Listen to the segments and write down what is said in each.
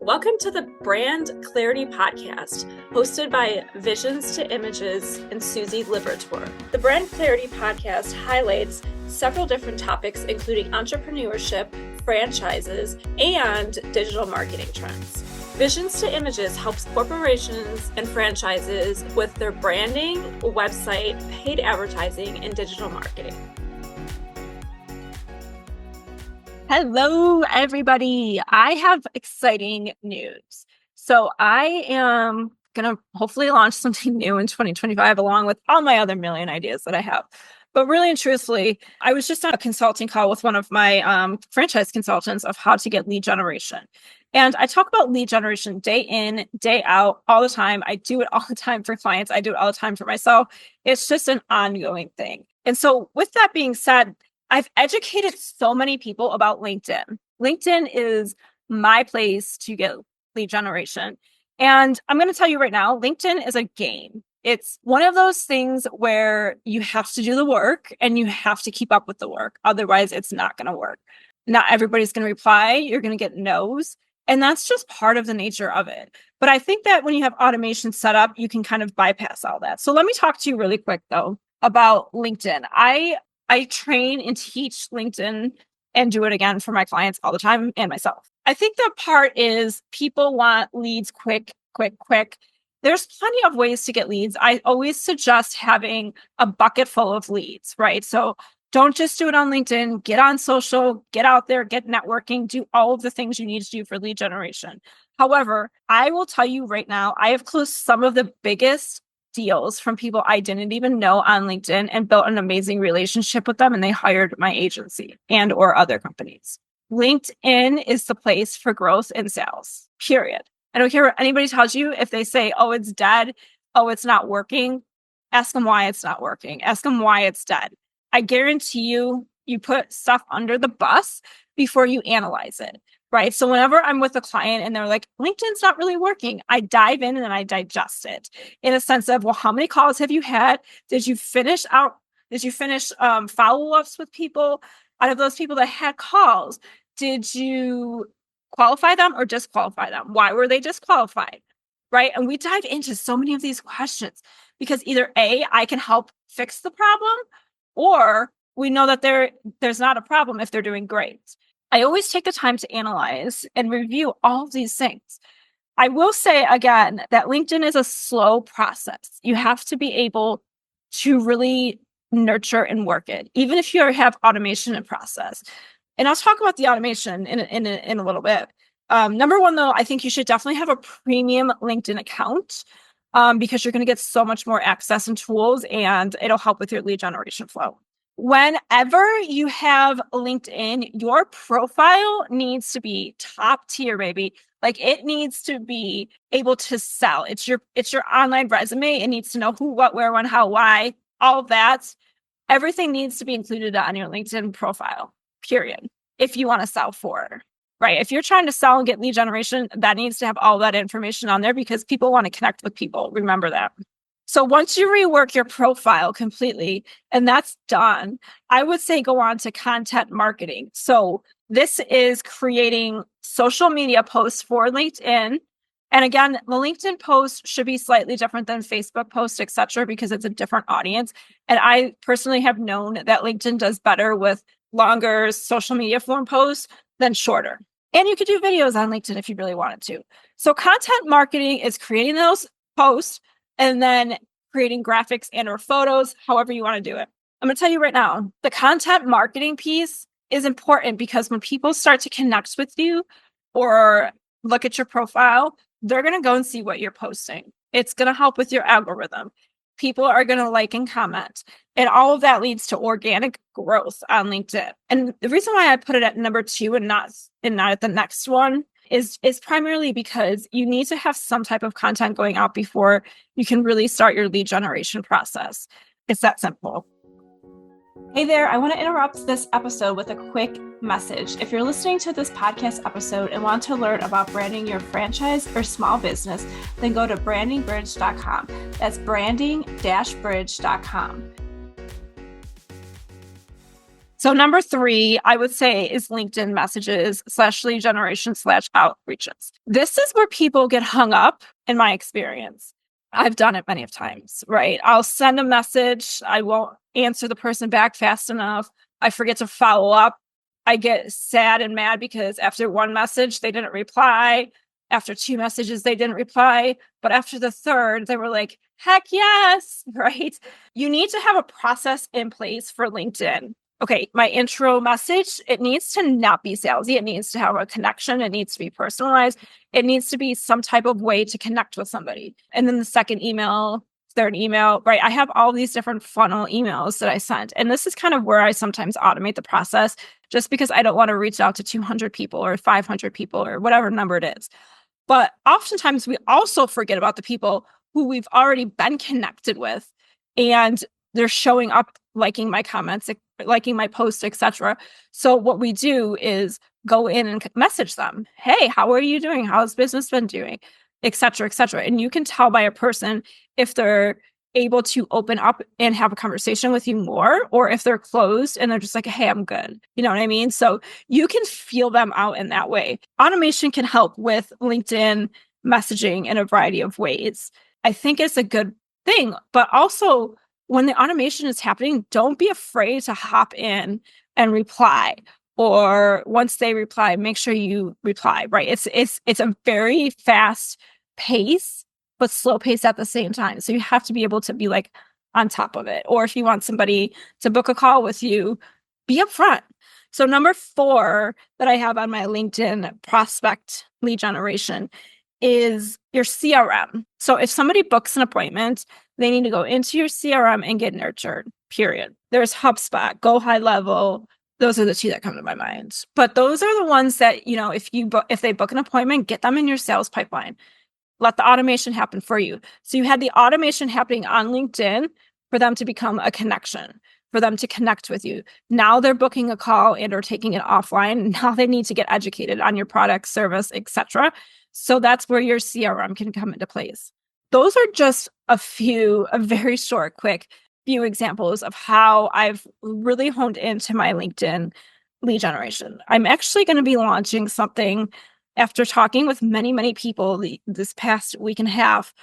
Welcome to the Brand Clarity Podcast, hosted by Visions to Images and Susie, Liberatore. The Brand Clarity Podcast highlights several different topics, including entrepreneurship, franchises, and digital marketing trends. Visions to Images helps corporations and franchises with their branding, website, paid advertising, and digital marketing. Hello, everybody. I have exciting news. So I am going to hopefully launch something new in 2025, along with all my other million ideas that I have. But really and truthfully, I was just on a consulting call with one of my franchise consultants of how to get lead generation. And I talk about lead generation day in, day out, all the time. I do it all the time for clients. I do it all the time for myself. It's just an ongoing thing. And so with that being said, I've educated so many people about LinkedIn. LinkedIn is my place to get lead generation. And I'm going to tell you right now, LinkedIn is a game. It's one of those things where you have to do the work and you have to keep up with the work. Otherwise, it's not going to work. Not everybody's going to reply. You're going to get no's. And that's just part of the nature of it. But I think that when you have automation set up, you can kind of bypass all that. So let me talk to you really quick, though, about LinkedIn. I train and teach LinkedIn and do it again for my clients all the time and myself. I think the part is people want leads quick. There's plenty of ways to get leads. I always suggest having a bucket full of leads, right? So don't just do it on LinkedIn, get on social, get out there, get networking, do all of the things you need to do for lead generation. However, I will tell you right now, I have closed some of the biggest deals from people I didn't even know on LinkedIn and built an amazing relationship with them, and they hired my agency and or other companies. LinkedIn is the place for growth and sales, period. I don't care what anybody tells you. If they say, oh, it's dead, oh, it's not working, ask them why it's not working. Ask them why it's dead. I guarantee you, you put stuff under the bus before you analyze it. Right. So whenever I'm with a client and they're like, LinkedIn's not really working, I dive in and I digest it in a sense of, well, how many calls have you had? Did you finish follow-ups with people? Out of those people that had calls, did you qualify them or disqualify them? Why were they disqualified? Right. And we dive into so many of these questions because either A, I can help fix the problem, or we know that there's not a problem if they're doing great. I always take the time to analyze and review all of these things. I will say again that LinkedIn is a slow process. You have to be able to really nurture and work it, even if you have automation in process. And I'll talk about the automation in a little bit. Number one, though, I think you should definitely have a premium LinkedIn account because you're going to get so much more access and tools, and it'll help with your lead generation flow. Whenever you have LinkedIn, your profile needs to be top tier, baby. Like it needs to be able to sell. It's your online resume. It needs to know who, what, where, when, how, why, all of that. Everything needs to be included on your LinkedIn profile, period. If you want to sell for, right? If you're trying to sell and get lead generation, that needs to have all that information on there because people want to connect with people. Remember that. So once you rework your profile completely, and that's done, I would say go on to content marketing. So this is creating social media posts for LinkedIn. And again, the LinkedIn post should be slightly different than Facebook posts, et cetera, because it's a different audience. And I personally have known that LinkedIn does better with longer social media form posts than shorter. And you could do videos on LinkedIn if you really wanted to. So content marketing is creating those posts and then creating graphics and or photos, however you want to do it. I'm going to tell you right now, the content marketing piece is important because when people start to connect with you or look at your profile, they're going to go and see what you're posting. It's going to help with your algorithm. People are going to like and comment. And all of that leads to organic growth on LinkedIn. And the reason why I put it at number 2 and not at the next one is primarily because you need to have some type of content going out before you can really start your lead generation process. It's that simple. Hey there, I want to interrupt this episode with a quick message. If you're listening to this podcast episode and want to learn about branding your franchise or small business, then go to brandingbridge.com. That's branding-bridge.com. So number 3, I would say, is LinkedIn messages / lead generation / outreaches. This is where people get hung up, in my experience. I've done it many of times, right? I'll send a message. I won't answer the person back fast enough. I forget to follow up. I get sad and mad because after 1 message, they didn't reply. After 2 messages, they didn't reply. But after the 3rd, they were like, heck yes, right? You need to have a process in place for LinkedIn. Okay, my intro message, it needs to not be salesy. It needs to have a connection. It needs to be personalized. It needs to be some type of way to connect with somebody. And then the second email, third email, right? I have all these different funnel emails that I sent. And this is kind of where I sometimes automate the process just because I don't want to reach out to 200 people or 500 people or whatever number it is. But oftentimes we also forget about the people who we've already been connected with and they're showing up, liking my comments, liking my posts, etc. So what we do is go in and message them. Hey, how are you doing? How's business been doing? Etc. Etc. And you can tell by a person if they're able to open up and have a conversation with you more, or if they're closed and they're just like, hey, I'm good. You know what I mean? So you can feel them out in that way. Automation can help with LinkedIn messaging in a variety of ways. I think it's a good thing, but also when the automation is happening, don't be afraid to hop in and reply. Or once they reply, make sure you reply, right? It's a very fast pace, but slow pace at the same time. So you have to be able to be like on top of it. Or if you want somebody to book a call with you, be upfront. So number 4 that I have on my LinkedIn prospect lead generation is your CRM. So if somebody books an appointment, they need to go into your CRM and get nurtured, period. There's HubSpot, Go High Level. Those are the 2 that come to my mind. But those are the ones that, if they book an appointment, get them in your sales pipeline. Let the automation happen for you. So you had the automation happening on LinkedIn for them to become a connection, for them to connect with you. Now they're booking a call and or taking it offline. Now they need to get educated on your product, service, etc. So that's where your CRM can come into place. Those are just a very short, quick few examples of how I've really honed into my LinkedIn lead generation. I'm actually going to be launching something after talking with many, many people this past week and a half.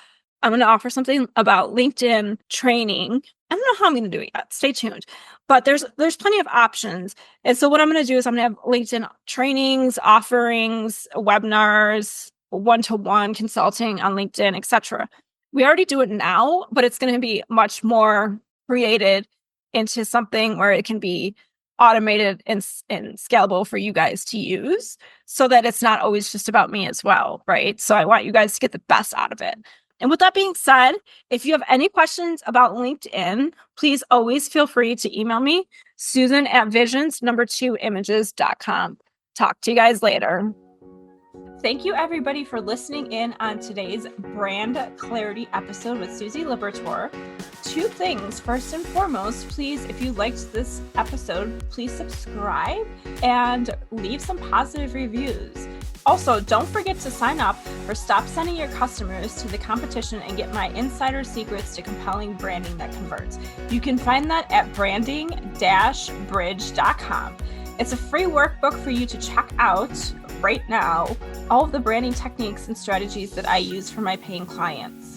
I'm going to offer something about LinkedIn training. I don't know how I'm going to do it yet. Stay tuned. But there's plenty of options. And so what I'm going to do is I'm going to have LinkedIn trainings, offerings, webinars, one-to-one consulting on LinkedIn, etc. We already do it now, but it's going to be much more created into something where it can be automated and scalable for you guys to use so that it's not always just about me as well, right? So I want you guys to get the best out of it. And with that being said, if you have any questions about LinkedIn, please always feel free to email me, Susan@visions2images.com. Talk to you guys later. Thank you, everybody, for listening in on today's brand clarity episode with Susie Liberatore. 2 things. First and foremost, please, if you liked this episode, please subscribe and leave some positive reviews. Also, don't forget to sign up for Stop Sending Your Customers to the Competition and get my insider secrets to compelling branding that converts. You can find that at branding-bridge.com. It's a free workbook for you to check out right now, all of the branding techniques and strategies that I use for my paying clients.